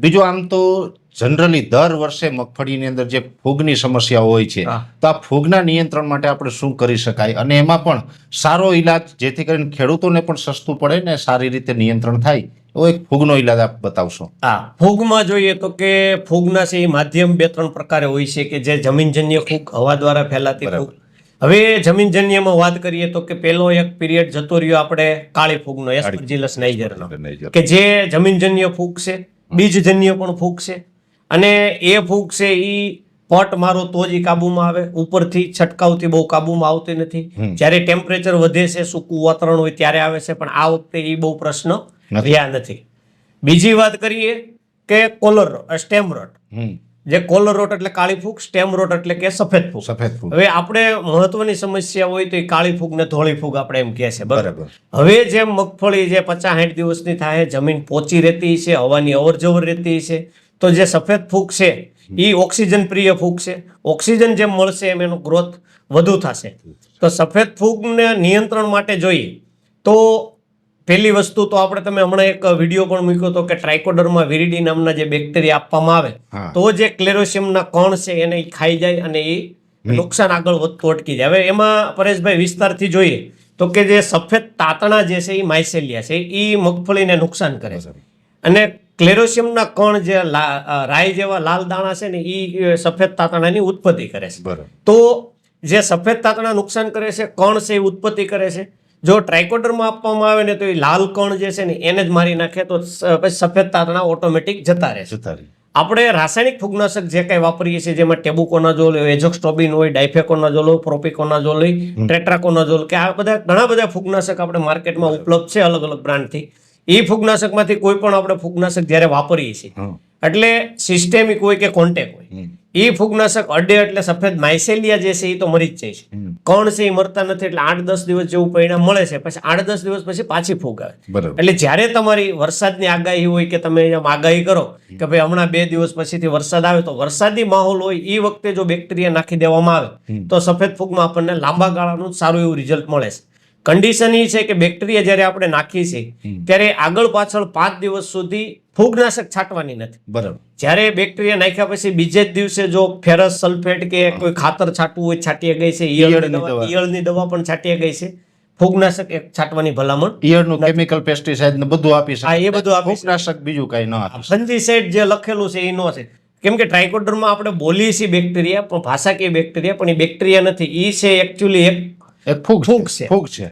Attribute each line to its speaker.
Speaker 1: બીજું આમ તો જનરલી દર વર્ષે મગફળીની અંદર જે ફૂગની સમસ્યાઓ હોય છે, તો આ ફૂગના નિયંત્રણ માટે આપણે શું કરી શકાય અને એમાં પણ સારો ઈલાજ જેથી કરીને ખેડૂતોને પણ સસ્તું પડે ને સારી રીતે નિયંત્રણ થાય એવો એક ફૂગનો ઈલાજ આપ બતાવશો?
Speaker 2: હા, ફૂગમાં જોઈએ તો કે ફૂગના છે એ માધ્યમ 2-3 પ્રકારે હોય છે કે જે જમીનજન્ય ફૂગ, હવા દ્વારા ફેલાતી ફૂગ. હવે જમીનજન્યમાં વાત કરીએ તો કે પેલો એક પીરિયડ જતો રહ્યો આપણે કાળી ફૂગનો, એસ્પરજીલસ નાઇજરનો, કે જે જમીનજન્ય ફૂગ છે, બીજજન્ય પણ ફૂગ છે. અને એ ફૂગ છે એ પટ મારો તો જ કાબુમાં આવે, ઉપરથી છંટકાવથી બહુ કાબુમાં આવતી નથી. જ્યારે ટેમ્પરેચર વધે છે, સૂકું વાતાવરણ હોય ત્યારે આવે છે, પણ આ વખતે એ બહુ પ્રશ્ન રહ્યા નથી. બીજી વાત કરીએ કે કોલર સ્ટેમ રોટ, જે કોલર રોટ એટલે કાળી ફૂગ, સ્ટેમ રોટ એટલે કે સફેદ ફૂગ. હવે આપણે મહત્વની સમસ્યા હોય તો એ કાળી ફૂગ ને ધોળી ફૂગ આપણે એમ કહે છે, બરાબર. હવે જે મગફળી જે 50-60 દિવસની થાય, જમીન પોચી રહેતી છે, હવાની અવરજવર રહેતી છે, તો જે સફેદ ફૂગ છે એ ઓક્સિજન પ્રિય ફૂગ છે. ઓક્સિજન જેમ મળશે એમ એનો ગ્રોથ વધુ થશે. તો સફેદ ફૂગને નિયંત્રણ માટે જોઈએ તો પહેલી વસ્તુ તો આપણે, તમે હમણાં એક વિડીયો પણ મૂક્યો હતો કે ટ્રાઇકોડર્મા વિરિડી નામના જે બેક્ટેરિયા આપવામાં આવે તો જે ક્લેરોસિયમના કણ છે એને ખાઈ જાય અને એ નુકસાન આગળ વધતું અટકી જાય. હવે એમાં પરેશભાઈ વિસ્તારથી જોઈએ તો કે જે સફેદ તાતણા જે છે એ માઇસેલિયા છે, એ મગફળીને નુકસાન કરે છે. અને ક્લેરોસિયમના કણ જે રાઈ જેવા લાલ દાણા છે ને એ સફેદ તાતણાની ઉત્પત્તિ કરે છે. તો જે સફેદ તાતણા નુકસાન કરે છે, કણ છે એ ઉત્પત્તિ કરે છે. જો ટ્રાઇકોડર્મા આપવામાં આવે ને તો એ લાલ કણ જે છે ને એને જ મારી નાખે, તો પછી સફેદ તાતણા ઓટોમેટિક જતા રહે છે. આપણે રાસાયણિક ફૂગનાશક જે કંઈ વાપરીએ છીએ, જેમાં ટેબુકોનાઝોલ હોય, એઝોક્સ્ટ્રોબિન હોય, ડાયફેકોનાઝોલ હોય, પ્રોપિકોનાઝોલ હોય, ટેટ્રાકોનાઝોલ, કે આ બધા ઘણા બધા ફૂગનાશક આપણે માર્કેટમાં ઉપલબ્ધ છે અલગ અલગ બ્રાન્ડથી. એ ફૂગનાશકમાંથી કોઈ પણ આપણે ફૂગનાશક જ્યારે વાપરીએ છીએ એટલે સિસ્ટેમિક હોય કે કોન્ટેક હોય, એ ફૂગનાશક અડે એટલે સફેદ માઇસેલિયા જે છે એ તો મરી જ જાય છે. કણ છે એ મરતા નથી. એટલે 8-10 દિવસ જેવું પરિણામ મળે છે, પછી 8-10 દિવસ પછી પાછી ફૂગ આવે. એટલે જ્યારે તમારી વરસાદની આગાહી હોય કે તમે આગાહી કરો કે ભાઈ હમણાં 2 દિવસ પછીથી વરસાદ આવે, તો વરસાદી માહોલ હોય એ વખતે જો બેક્ટેરિયા નાખી દેવામાં આવે તો સફેદ ફૂગમાં આપણને લાંબા ગાળાનું સારું એવું રિઝલ્ટ મળે છે. કન્ડિશન એ છે કે બેક્ટેરિયા જ્યારે આપણે નાખીએ છીએ ત્યારે આગળ પાછળ 5 દિવસ સુધી ફૂગનાશક છાંટવાની નથી. બરાબર. જ્યારે બેક્ટેરિયા નાખ્યા પછી બીજે જ દિવસે જો ફેરસ સલ્ફેટ કે કોઈ ખાતર છાંટવું હોય છાંટી ગઈ છે, ઈયળની દવા પણ છાંટી ગઈ છે. ફૂગનાશક એક છાંટવાની ભલામણ,
Speaker 1: ઈયળનું કેમિકલ પેસ્ટિસાઇડ ને બધું આપી શકાય.
Speaker 2: એ બધું આપી.
Speaker 1: ફૂગનાશક બીજું કઈ ન આપી.
Speaker 2: ફંજીસાઇડ જે લખેલું છે એ નો છે, કેમ કે ટ્રાઇકોડર્મા આપણે બોલીએ છીએ બેક્ટેરિયા, પણ ભાષાકીય બેક્ટેરિયા, પણ એ બેક્ટેરિયા નથી. એ છે એકચ્યુઅલી એક ફૂગ છે.